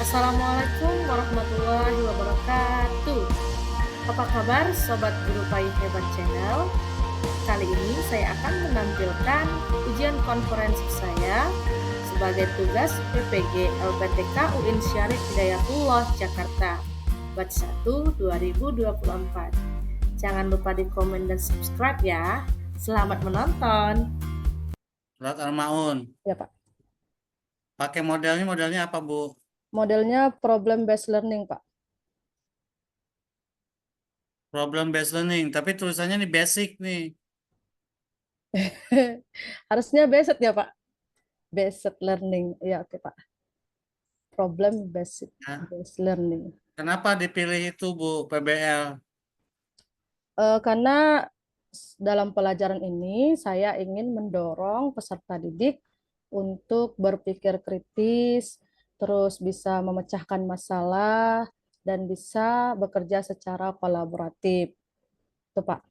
Assalamualaikum warahmatullahi wabarakatuh. Apa kabar Sobat Guru Pai Hebat Channel? Kali ini saya akan menampilkan ujian konferensi saya sebagai tugas PPG LPTK UIN Syarif Hidayatullah Jakarta Batch 1 2024. Jangan lupa di komen dan subscribe ya. Selamat menonton. Surat Al-Maun. Ya, Pak. Pakai modelnya apa, Bu? Modelnya problem based learning, Pak. Problem based learning, tapi tulisannya nih basic nih. Harusnya based ya, Pak. Based learning. Ya, oke, Pak. Problem based learning. Kenapa dipilih itu, Bu, PBL? Karena dalam pelajaran ini saya ingin mendorong peserta didik untuk berpikir kritis, terus bisa memecahkan masalah, dan bisa bekerja secara kolaboratif. Itu, Pak.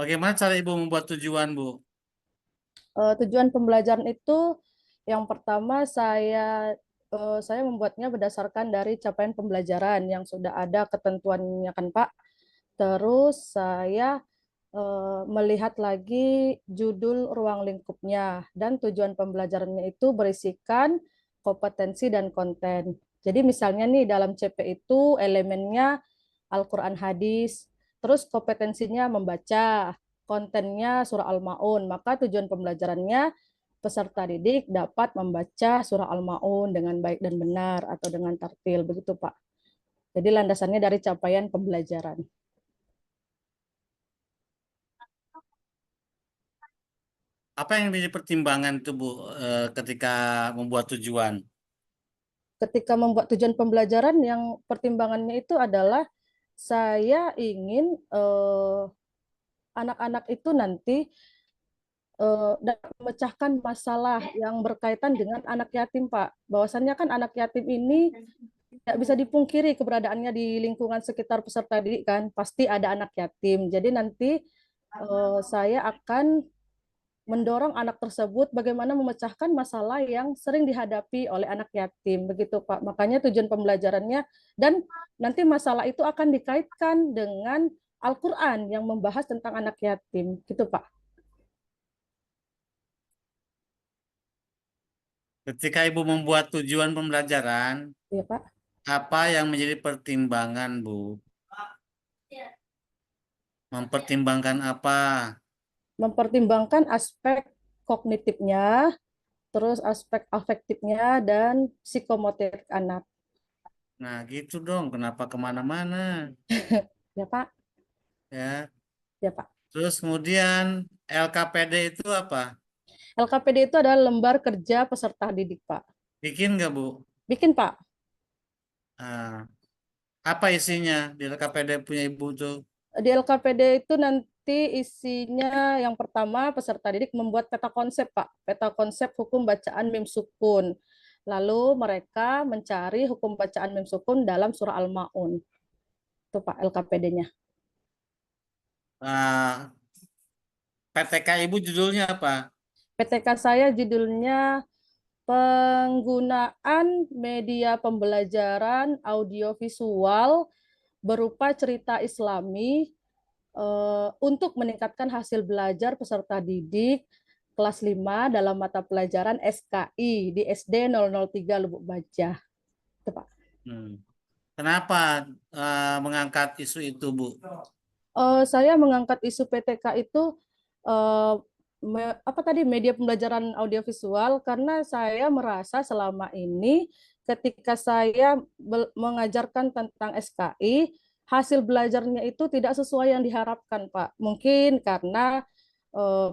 Bagaimana cara Ibu membuat tujuan, Bu? Tujuan pembelajaran itu yang pertama saya membuatnya berdasarkan dari capaian pembelajaran yang sudah ada ketentuannya kan Pak. Terus saya melihat lagi judul ruang lingkupnya dan tujuan pembelajarannya itu berisikan kompetensi dan konten. Jadi misalnya nih dalam CP itu elemennya Al-Quran hadis, terus kompetensinya membaca, kontennya surah Al-Maun, maka tujuan pembelajarannya peserta didik dapat membaca surah Al-Maun dengan baik dan benar atau dengan tartil, begitu Pak. Jadi landasannya dari capaian pembelajaran. Apa yang menjadi pertimbangan itu, Bu, ketika membuat tujuan? Ketika membuat tujuan pembelajaran yang pertimbangannya itu adalah saya ingin anak-anak itu nanti dapat memecahkan masalah yang berkaitan dengan anak yatim, Pak. Bahwasannya kan anak yatim ini tidak bisa dipungkiri keberadaannya di lingkungan sekitar peserta didik kan, pasti ada anak yatim. Jadi nanti saya akan mendorong anak tersebut bagaimana memecahkan masalah yang sering dihadapi oleh anak yatim, begitu Pak. Makanya tujuan pembelajarannya dan nanti masalah itu akan dikaitkan dengan Al-Quran yang membahas tentang anak yatim, gitu Pak. Ketika Ibu membuat tujuan pembelajaran, Iya Pak. apa yang menjadi pertimbangan, Bu? Mempertimbangkan apa? Mempertimbangkan aspek kognitifnya, terus aspek afektifnya, dan psikomotorik anak. Nah, gitu dong. Kenapa kemana-mana? Ya Pak. Ya. Ya Pak. Terus kemudian LKPD itu apa? LKPD itu adalah lembar kerja peserta didik, Pak. Bikin nggak, Bu? Bikin, Pak. Nah, apa isinya di LKPD punya Ibu tuh? Di LKPD itu nanti isinya yang pertama peserta didik membuat peta konsep, Pak. Peta konsep hukum bacaan mim sukun. Lalu mereka mencari hukum bacaan mim sukun dalam surah Al-Maun. Itu Pak LKPD-nya. Nah, PTK Ibu judulnya apa? PTK saya judulnya penggunaan media pembelajaran audiovisual berupa cerita Islami untuk meningkatkan hasil belajar peserta didik kelas 5 dalam mata pelajaran SKI di SD 003 Lubuk Baja. Itu, Pak. Kenapa mengangkat isu itu, Bu? Saya mengangkat isu PTK itu apa tadi media pembelajaran audiovisual karena saya merasa selama ini ketika saya mengajarkan tentang SKI hasil belajarnya itu tidak sesuai yang diharapkan, Pak. Mungkin karena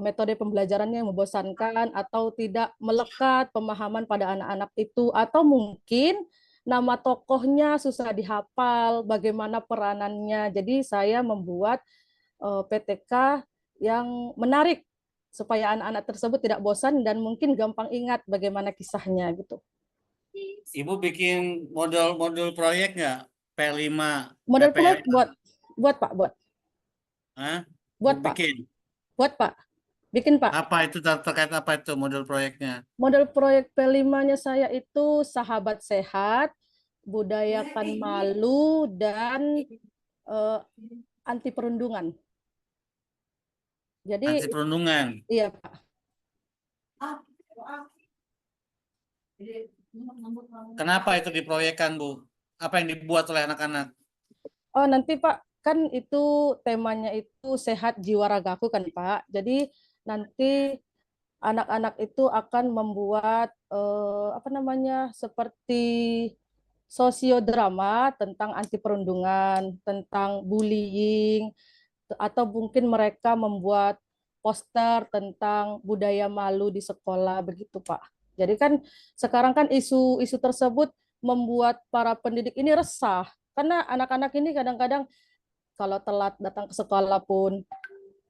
metode pembelajarannya yang membosankan atau tidak melekat pemahaman pada anak-anak itu atau mungkin nama tokohnya susah dihafal, bagaimana peranannya. Jadi saya membuat PTK yang menarik supaya anak-anak tersebut tidak bosan dan mungkin gampang ingat bagaimana kisahnya gitu. Ibu bikin model proyek nggak? P5, Model PPL? proyek buat Pak, buat. Hah? Buat Pak, bikin. buat Pak, bikin Pak. Apa itu terkait apa itu model proyeknya? Model proyek P5-nya saya itu sahabat sehat, budayakan malu, dan eh, anti perundungan. Jadi, Anti perundungan. iya Pak. Kenapa itu diproyekkan, Bu? Apa yang dibuat oleh anak-anak? Oh, nanti Pak, kan itu temanya itu sehat jiwa ragaku kan Pak. Jadi nanti anak-anak itu akan membuat apa namanya seperti sosiodrama tentang anti perundungan, tentang bullying, atau mungkin mereka membuat poster tentang budaya malu di sekolah begitu Pak. Jadi kan sekarang kan isu-isu tersebut membuat para pendidik ini resah karena anak-anak ini kadang-kadang kalau telat datang ke sekolah pun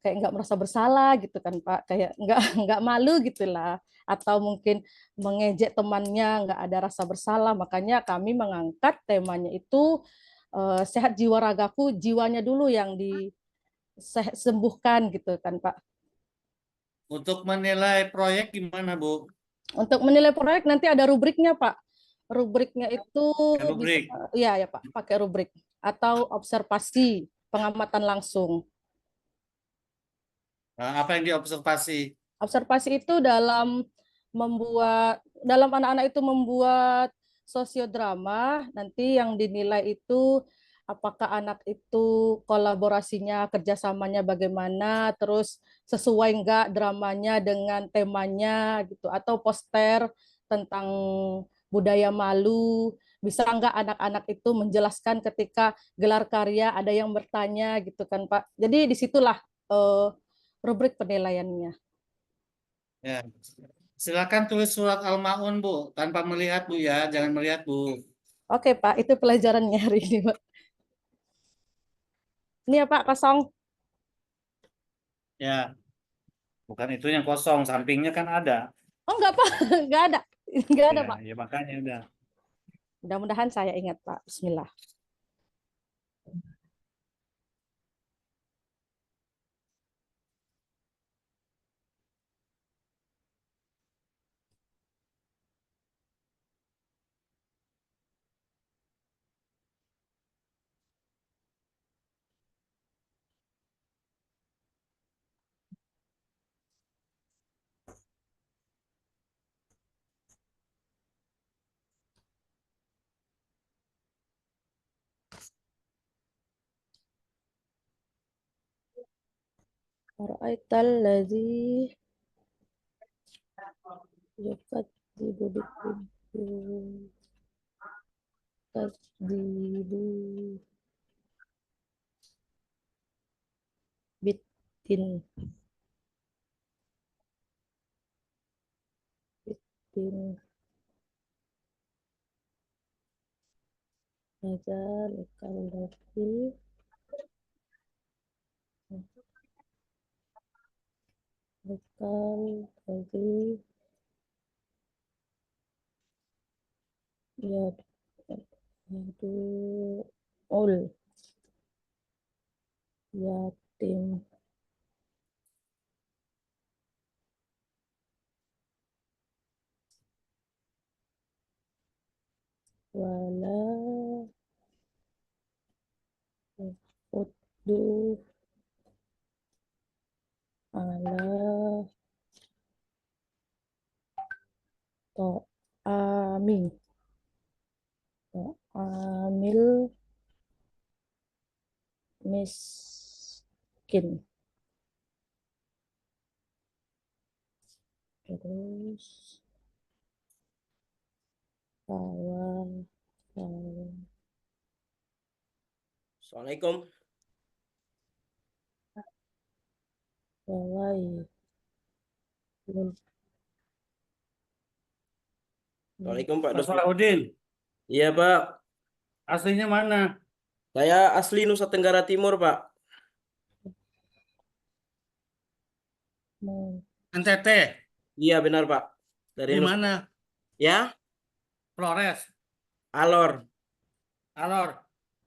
kayak nggak merasa bersalah gitu kan Pak, kayak nggak malu gitulah, atau mungkin mengejek temannya nggak ada rasa bersalah. Makanya kami mengangkat temanya itu sehat jiwa ragaku, jiwanya dulu yang disembuhkan gitu kan Pak. Untuk menilai proyek gimana, Bu? Untuk menilai proyek nanti ada rubriknya Pak. Rubriknya itu bisa Rubrik. ya ya Pak, pakai rubrik atau observasi pengamatan langsung. Apa yang diobservasi? Observasi itu dalam anak-anak itu membuat sosiodrama, nanti yang dinilai itu apakah anak itu kolaborasinya, kerjasamanya bagaimana, terus sesuai enggak dramanya dengan temanya gitu, atau poster tentang budaya malu, bisa enggak anak-anak itu menjelaskan ketika gelar karya ada yang bertanya gitu kan Pak. Jadi disitulah rubrik penilaiannya. Ya. Silakan tulis surat al-maun, Bu, tanpa melihat, Bu ya, jangan melihat, Bu. Oke, Pak, itu pelajarannya hari ini, Pak. Ini ya, Pak, kosong. Ya, bukan itu yang kosong, sampingnya kan ada. Oh, enggak, Pak. Enggak ada. Enggak ada, Ya, Pak. ya makanya udah. Mudah-mudahan saya ingat, Pak. Bismillah. Ara'aital ladzi yukadzibu biddin. Kadzibu biddin. Biddin. Nadzalikal ladzi Likal ladzi yadu'ul yatim wala yahuddu ala ta'ami ta'amil miskin. Terus kawan kawan Assalamualaikum. kawaii Assalamualaikum Pak Pak Dosmi. Salahuddin, Iya Pak, aslinya mana? saya asli Nusa Tenggara Timur Pak. NTT, Iya benar Pak. Dari di Nusa. mana? Ya, Flores, Alor. Alor.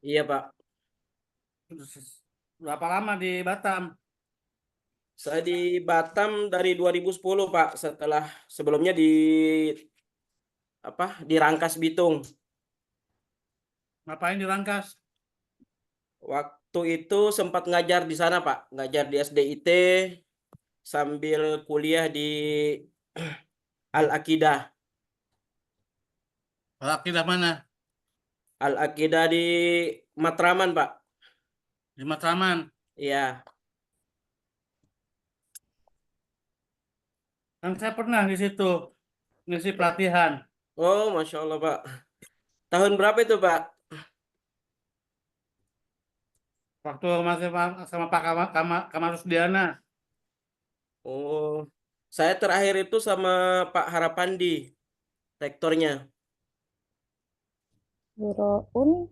Iya Pak. Berapa lama di Batam? Saya di Batam dari 2010 Pak. Sebelumnya di Rangkas Bitung. Ngapain di Rangkas? Waktu itu sempat ngajar di sana Pak, ngajar di SDIT sambil kuliah di Al-Aqidah. Laki dah mana? Al-Aqidah di Matraman Pak. Di Matraman. Iya. Kan saya pernah di situ ngisi pelatihan. Oh, Masya Allah Pak. Tahun berapa itu Pak? Waktu masih sama Pak Kamarusdiana. Oh, saya terakhir itu sama Pak Harapandi, rektornya. Yuroun.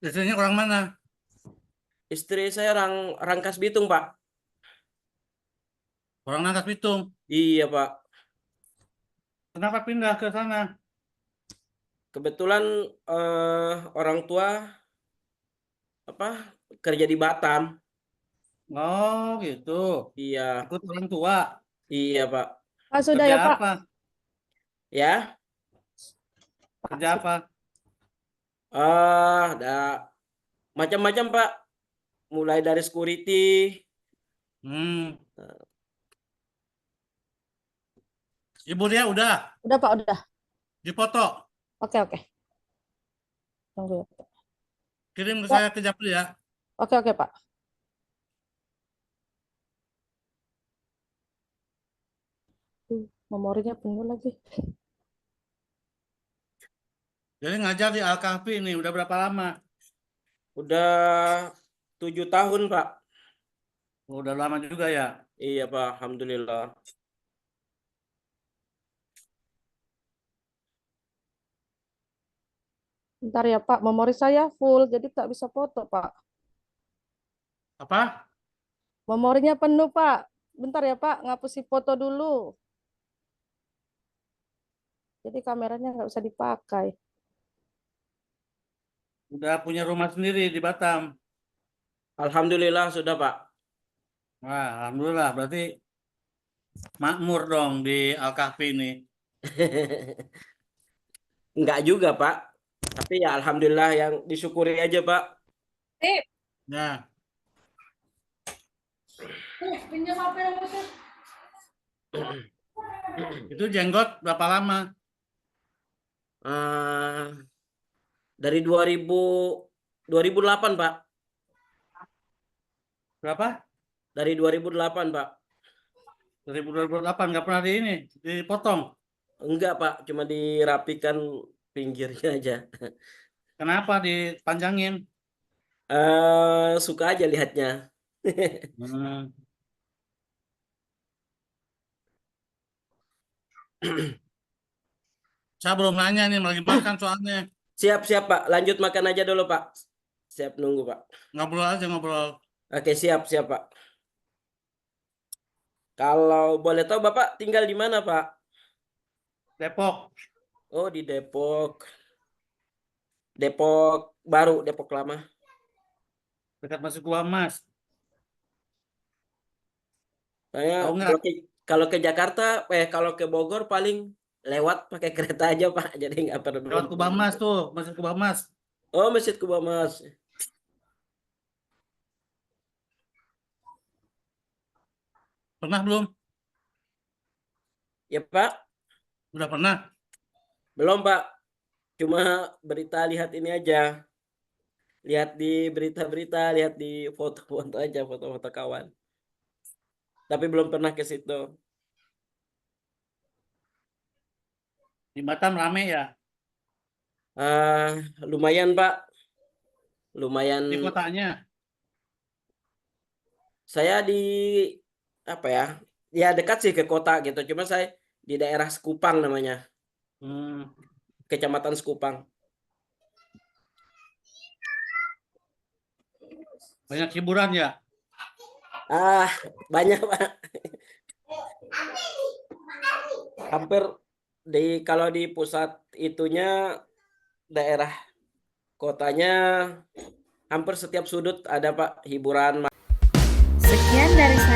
Biasanya orang mana? Istri saya Rangkas Bitung Pak. Orang Rangkas Bitung. Iya Pak. Kenapa pindah ke sana? Kebetulan orang tua kerja di Batam. Oh, gitu. Iya, Ikut orang tua. iya Pak. Pak, sudah Kerja ya Pak? apa? Ya, Pak, Kerja apa? ada macam-macam Pak. Mulai dari security. Hmm. Ibu dia udah Udah Pak, udah. dipoto. Oke, oke. Tunggu ya Pak. Kirim ke Pak. saya ke Japri ya. Oke, oke Pak. Memorinya penuh lagi. Jadi ngajar di Al-Kahfi ini udah berapa lama? Udah 7 tahun Pak. Udah lama juga ya. Iya Pak, Alhamdulillah. Bentar ya Pak, memori saya full, jadi tak bisa foto Pak. Apa? Memorinya penuh Pak. Bentar ya Pak, ngapusi foto dulu. Jadi kameranya nggak bisa dipakai. Udah punya rumah sendiri di Batam. Alhamdulillah sudah Pak. Wah, alhamdulillah berarti makmur dong di Al-Kahfi ini. Enggak juga Pak. Tapi ya Alhamdulillah yang disyukuri aja Pak. Ya, Pinjam apa yang itu jenggot berapa lama? Eh, dari 2008 Pak. Berapa? Dari 2008 Pak. 2008 nggak pernah di ini dipotong. Enggak Pak, cuma dirapikan pinggirnya aja. Kenapa dipanjangin? Suka aja lihatnya. Hmm. Saya belum nanya nih, lagi makan soalnya. Siap Pak, lanjut makan aja dulu Pak. Siap nunggu Pak. Ngobrol aja ngobrol. Oke siap Pak. Kalau boleh tahu Bapak tinggal di mana Pak? Depok. Oh di Depok. Depok baru, Depok lama. Dekat Masuk Gua Mas. Saya Tahu nggak? kalau ke Jakarta, kalau ke Bogor paling lewat pakai kereta aja Pak. Jadi nggak perlu. Lewat Kubah Mas tuh, Masjid Kubah Mas. Oh Masjid Kubah Mas. Pernah belum? Ya Pak, Udah pernah? belum Pak. Cuma berita lihat ini aja. Lihat di berita-berita, lihat di foto-foto aja, foto-foto kawan. Tapi belum pernah ke situ. Di Batam rame ya? Lumayan Pak. Lumayan. Di kotanya? Saya di apa ya? Ya dekat sih ke kota gitu. Cuma saya di daerah Sekupang namanya. Hmm. Kecamatan Sekupang. Banyak hiburan ya? Banyak Pak. Hampir kalau di pusat itunya daerah kotanya hampir setiap sudut ada Pak hiburan. Sekian dari saya.